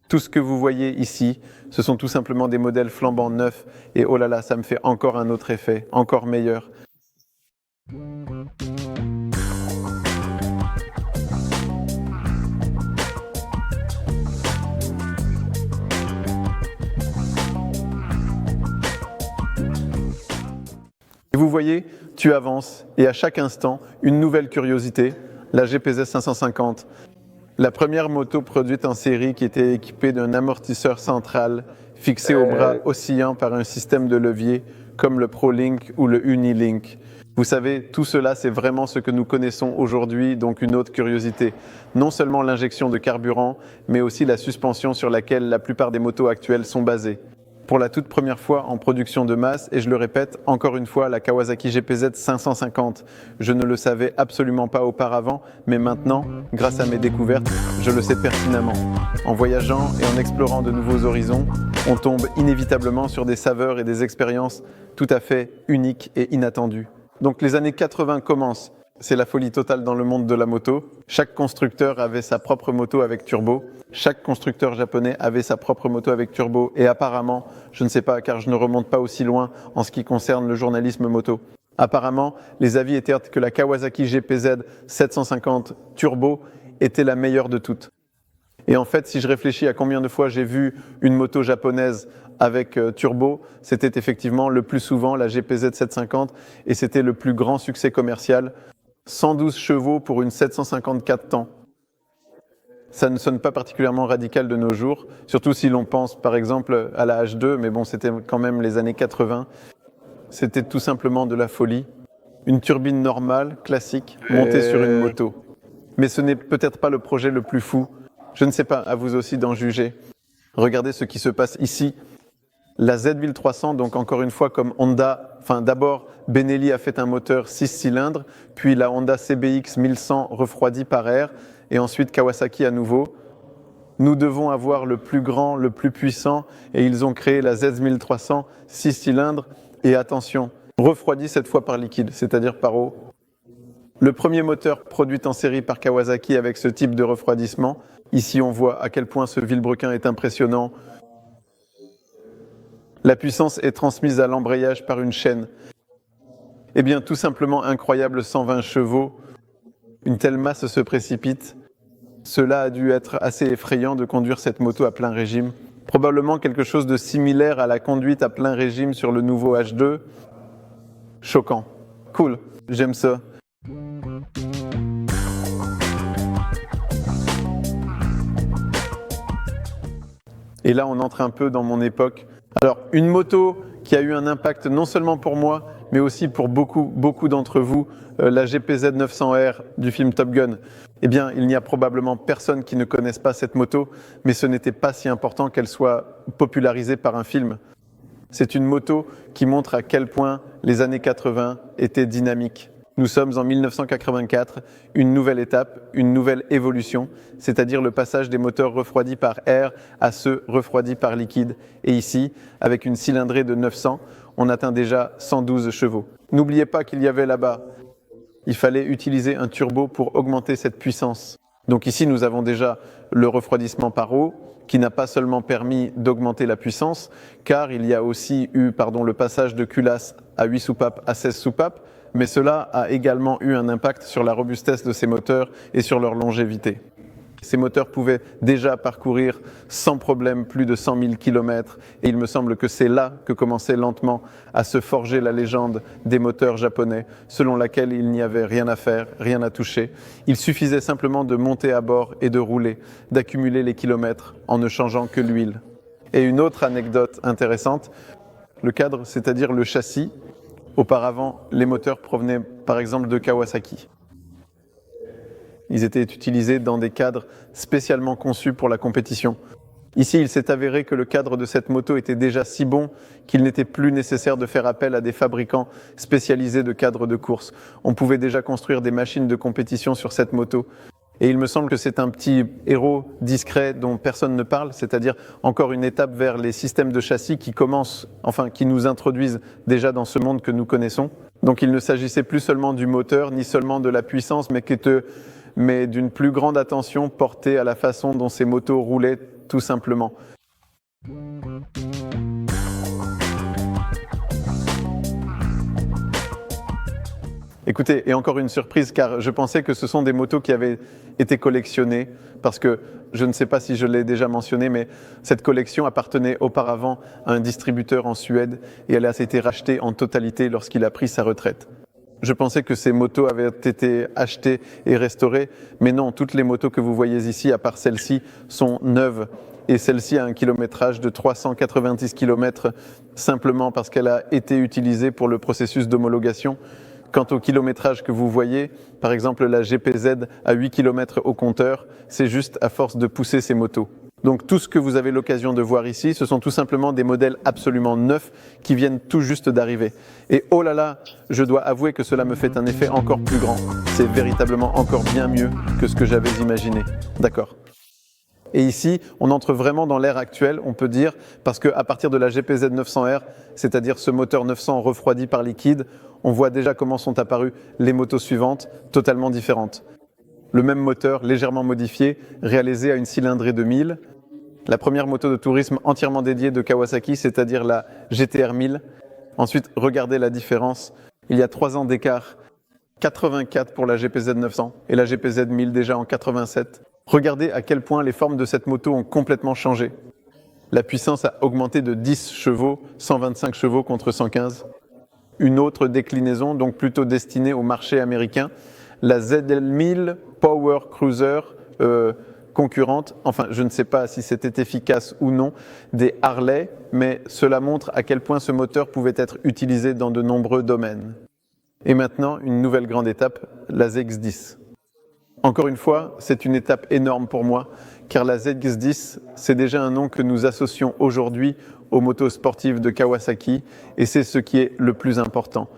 Tout ce que vous voyez ici, ce sont tout simplement des modèles flambant neufs et oh là là, ça me fait encore un autre effet, encore meilleur. Et vous voyez, tu avances et à chaque instant, une nouvelle curiosité, la GPZ 550. La première moto produite en série qui était équipée d'un amortisseur central fixé au bras oscillant par un système de levier comme le ProLink ou le Unilink. Vous savez, tout cela, c'est vraiment ce que nous connaissons aujourd'hui, donc une autre curiosité. Non seulement l'injection de carburant, mais aussi la suspension sur laquelle la plupart des motos actuelles sont basées. Pour la toute première fois en production de masse, et je le répète, encore une fois, la Kawasaki GPZ 550. Je ne le savais absolument pas auparavant, mais maintenant, grâce à mes découvertes, je le sais pertinemment. En voyageant et en explorant de nouveaux horizons, on tombe inévitablement sur des saveurs et des expériences tout à fait uniques et inattendues. Donc les années 80 commencent. C'est la folie totale dans le monde de la moto. Chaque constructeur avait sa propre moto avec turbo. Chaque constructeur japonais avait sa propre moto avec turbo. Et apparemment, je ne sais pas car je ne remonte pas aussi loin en ce qui concerne le journalisme moto. Apparemment, les avis étaient que la Kawasaki GPZ 750 turbo était la meilleure de toutes. Et en fait, si je réfléchis à combien de fois j'ai vu une moto japonaise avec turbo, c'était effectivement le plus souvent la GPZ 750 et c'était le plus grand succès commercial. 112 chevaux pour une 754 temps. Ça ne sonne pas particulièrement radical de nos jours, surtout si l'on pense par exemple à la H2, mais bon, c'était quand même les années 80. C'était tout simplement de la folie. Une turbine normale, classique, montée sur une moto. Mais ce n'est peut-être pas le projet le plus fou. Je ne sais pas, à vous aussi d'en juger. Regardez ce qui se passe ici. La Z1300, donc encore une fois comme Honda, d'abord Benelli a fait un moteur 6 cylindres, puis la Honda CBX 1100 refroidie par air, et ensuite Kawasaki à nouveau. Nous devons avoir le plus grand, le plus puissant, et ils ont créé la Z1300 6 cylindres, et attention, refroidi cette fois par liquide, c'est-à-dire par eau. Le premier moteur produit en série par Kawasaki avec ce type de refroidissement. Ici on voit à quel point ce vilebrequin est impressionnant. La puissance est transmise à l'embrayage par une chaîne. Eh bien, tout simplement incroyable, 120 chevaux. Une telle masse se précipite. Cela a dû être assez effrayant de conduire cette moto à plein régime. Probablement quelque chose de similaire à la conduite à plein régime sur le nouveau H2. Choquant. Cool. J'aime ça. Et là, on entre un peu dans mon époque. Alors, une moto qui a eu un impact non seulement pour moi, mais aussi pour beaucoup d'entre vous, la GPZ 900R du film Top Gun. Eh bien, il n'y a probablement personne qui ne connaisse pas cette moto, mais ce n'était pas si important qu'elle soit popularisée par un film. C'est une moto qui montre à quel point les années 80 étaient dynamiques. Nous sommes en 1984, une nouvelle étape, une nouvelle évolution, c'est-à-dire le passage des moteurs refroidis par air à ceux refroidis par liquide. Et ici, avec une cylindrée de 900, on atteint déjà 112 chevaux. N'oubliez pas qu'il y avait là-bas, il fallait utiliser un turbo pour augmenter cette puissance. Donc ici, nous avons déjà le refroidissement par eau, qui n'a pas seulement permis d'augmenter la puissance, car il y a aussi eu le passage de culasse à 8 soupapes à 16 soupapes, mais cela a également eu un impact sur la robustesse de ces moteurs et sur leur longévité. Ces moteurs pouvaient déjà parcourir sans problème plus de 100 000 km et il me semble que c'est là que commençait lentement à se forger la légende des moteurs japonais, selon laquelle il n'y avait rien à faire, rien à toucher. Il suffisait simplement de monter à bord et de rouler, d'accumuler les kilomètres en ne changeant que l'huile. Et une autre anecdote intéressante, le cadre, c'est-à-dire le châssis. Auparavant, les moteurs provenaient par exemple de Kawasaki. Ils étaient utilisés dans des cadres spécialement conçus pour la compétition. Ici, il s'est avéré que le cadre de cette moto était déjà si bon qu'il n'était plus nécessaire de faire appel à des fabricants spécialisés de cadres de course. On pouvait déjà construire des machines de compétition sur cette moto. Et il me semble que c'est un petit héros discret dont personne ne parle, c'est-à-dire encore une étape vers les systèmes de châssis qui nous introduisent déjà dans ce monde que nous connaissons. Donc il ne s'agissait plus seulement du moteur, ni seulement de la puissance, mais d'une plus grande attention portée à la façon dont ces motos roulaient tout simplement. Écoutez, et encore une surprise, car je pensais que ce sont des motos qui avaient été collectionnées, parce que je ne sais pas si je l'ai déjà mentionné, mais cette collection appartenait auparavant à un distributeur en Suède, et elle a été rachetée en totalité lorsqu'il a pris sa retraite. Je pensais que ces motos avaient été achetées et restaurées, mais non, toutes les motos que vous voyez ici, à part celle-ci, sont neuves. Et celle-ci a un kilométrage de 390 km, simplement parce qu'elle a été utilisée pour le processus d'homologation. Quant au kilométrage que vous voyez, par exemple la GPZ à 8 km au compteur, c'est juste à force de pousser ces motos. Donc tout ce que vous avez l'occasion de voir ici, ce sont tout simplement des modèles absolument neufs qui viennent tout juste d'arriver. Et oh là là, je dois avouer que cela me fait un effet encore plus grand. C'est véritablement encore bien mieux que ce que j'avais imaginé. D'accord. Et ici, on entre vraiment dans l'ère actuelle, on peut dire, parce qu'à partir de la GPZ 900R, c'est-à-dire ce moteur 900 refroidi par liquide, on voit déjà comment sont apparues les motos suivantes, totalement différentes. Le même moteur, légèrement modifié, réalisé à une cylindrée de 1000. La première moto de tourisme entièrement dédiée de Kawasaki, c'est-à-dire la GTR 1000. Ensuite, regardez la différence. Il y a 3 ans d'écart, 84 pour la GPZ 900 et la GPZ 1000 déjà en 87. Regardez à quel point les formes de cette moto ont complètement changé. La puissance a augmenté de 10 chevaux, 125 chevaux contre 115. Une autre déclinaison, donc plutôt destinée au marché américain, la ZL1000 Power Cruiser concurrente, enfin je ne sais pas si c'était efficace ou non, des Harley, mais cela montre à quel point ce moteur pouvait être utilisé dans de nombreux domaines. Et maintenant, une nouvelle grande étape, la ZX10. Encore une fois, c'est une étape énorme pour moi, car la ZX10, c'est déjà un nom que nous associons aujourd'hui aux motos sportives de Kawasaki, et c'est ce qui est le plus important.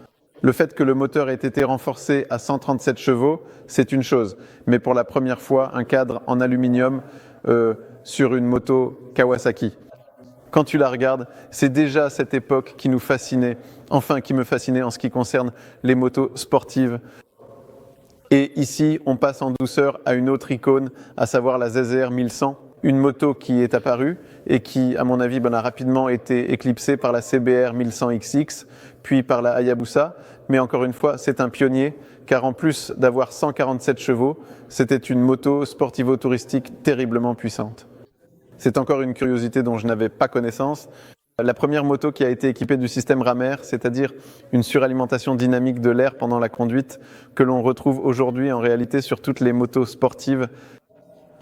Le fait que le moteur ait été renforcé à 137 chevaux, c'est une chose, mais pour la première fois, un cadre en aluminium sur une moto Kawasaki. Quand tu la regardes, c'est déjà cette époque qui nous fascinait, enfin qui me fascinait en ce qui concerne les motos sportives. Et ici, on passe en douceur à une autre icône, à savoir la ZZR 1100, une moto qui est apparue et qui, à mon avis, a rapidement été éclipsée par la CBR 1100XX, puis par la Hayabusa. Mais encore une fois, c'est un pionnier, car en plus d'avoir 147 chevaux, c'était une moto sportivo-touristique terriblement puissante. C'est encore une curiosité dont je n'avais pas connaissance. La première moto qui a été équipée du système Ramer, c'est-à-dire une suralimentation dynamique de l'air pendant la conduite, que l'on retrouve aujourd'hui en réalité sur toutes les motos sportives.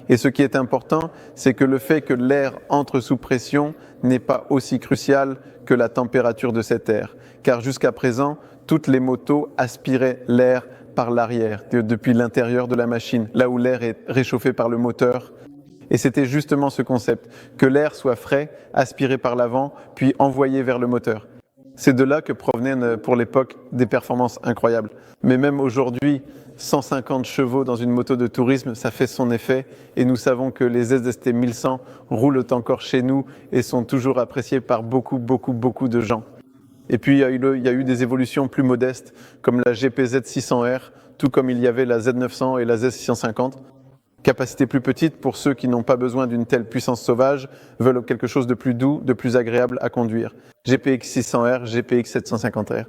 Et ce qui est important, c'est que le fait que l'air entre sous pression n'est pas aussi crucial que la température de cet air. Car jusqu'à présent, toutes les motos aspiraient l'air par l'arrière, depuis l'intérieur de la machine, là où l'air est réchauffé par le moteur. Et c'était justement ce concept, que l'air soit frais, aspiré par l'avant, puis envoyé vers le moteur. C'est de là que provenaient pour l'époque des performances incroyables. Mais même aujourd'hui, 150 chevaux dans une moto de tourisme, ça fait son effet. Et nous savons que les ZST 1100 roulent encore chez nous et sont toujours appréciés par beaucoup de gens. Et puis il y a eu des évolutions plus modestes, comme la GPZ 600R, tout comme il y avait la Z900 et la Z650. Capacité plus petite pour ceux qui n'ont pas besoin d'une telle puissance sauvage, veulent quelque chose de plus doux, de plus agréable à conduire. GPX 600R, GPX 750R.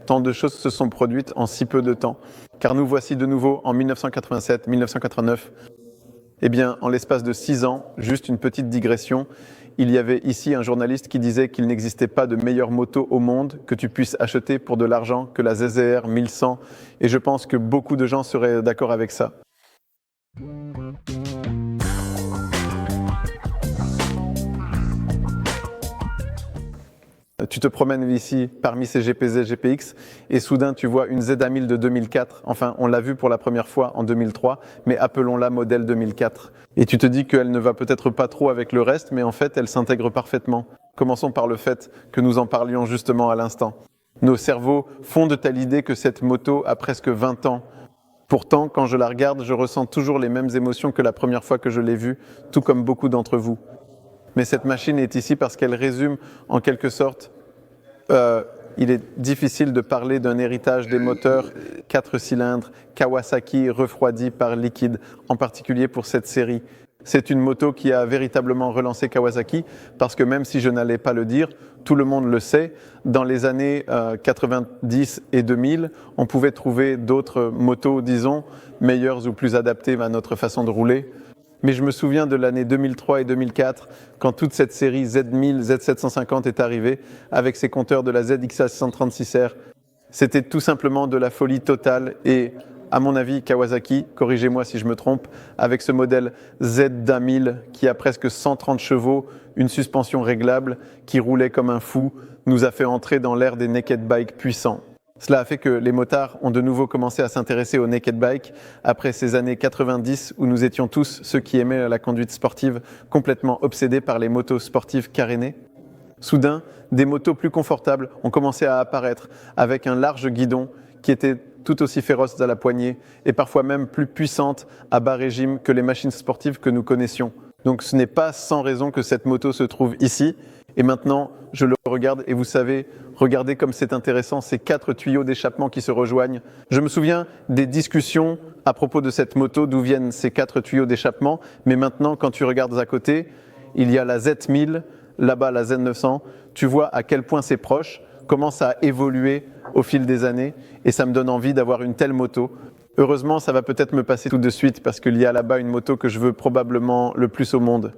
Tant de choses se sont produites en si peu de temps, car nous voici de nouveau en 1987, 1989. Eh bien, en l'espace de 6 ans, juste une petite digression, il y avait ici un journaliste qui disait qu'il n'existait pas de meilleure moto au monde que tu puisses acheter pour de l'argent que la ZZR 1100, et je pense que beaucoup de gens seraient d'accord avec ça. Tu te promènes ici parmi ces GPZ, GPX et soudain tu vois une ZA1000 de 2004. Enfin, on l'a vue pour la première fois en 2003, mais appelons-la modèle 2004. Et tu te dis qu'elle ne va peut-être pas trop avec le reste, mais en fait, elle s'intègre parfaitement. Commençons par le fait que nous en parlions justement à l'instant. Nos cerveaux fondent à l'idée que cette moto a presque 20 ans. Pourtant, quand je la regarde, je ressens toujours les mêmes émotions que la première fois que je l'ai vue, tout comme beaucoup d'entre vous. Mais cette machine est ici parce qu'elle résume, en quelque sorte, il est difficile de parler d'un héritage des moteurs 4 cylindres Kawasaki refroidis par liquide, en particulier pour cette série. C'est une moto qui a véritablement relancé Kawasaki parce que même si je n'allais pas le dire, tout le monde le sait, dans les années 90 et 2000, on pouvait trouver d'autres motos, disons, meilleures ou plus adaptées à notre façon de rouler. Mais je me souviens de l'année 2003 et 2004, quand toute cette série Z1000, Z750 est arrivée, avec ses compteurs de la ZXA 636R. C'était tout simplement de la folie totale et, à mon avis, Kawasaki, corrigez-moi si je me trompe, avec ce modèle Z1000 qui a presque 130 chevaux, une suspension réglable, qui roulait comme un fou, nous a fait entrer dans l'ère des naked bikes puissants. Cela a fait que les motards ont de nouveau commencé à s'intéresser aux naked bikes après ces années 90 où nous étions tous, ceux qui aimaient la conduite sportive, complètement obsédés par les motos sportives carénées. Soudain, des motos plus confortables ont commencé à apparaître avec un large guidon qui était tout aussi féroce à la poignée et parfois même plus puissante à bas régime que les machines sportives que nous connaissions. Donc ce n'est pas sans raison que cette moto se trouve ici. Et maintenant, je le regarde et vous savez, regardez comme c'est intéressant, ces 4 tuyaux d'échappement qui se rejoignent. Je me souviens des discussions à propos de cette moto, d'où viennent ces 4 tuyaux d'échappement. Mais maintenant, quand tu regardes à côté, il y a la Z1000, là-bas la Z900. Tu vois à quel point c'est proche, comment ça a évolué au fil des années. Et ça me donne envie d'avoir une telle moto. Heureusement, ça va peut-être me passer tout de suite parce qu'il y a là-bas une moto que je veux probablement le plus au monde.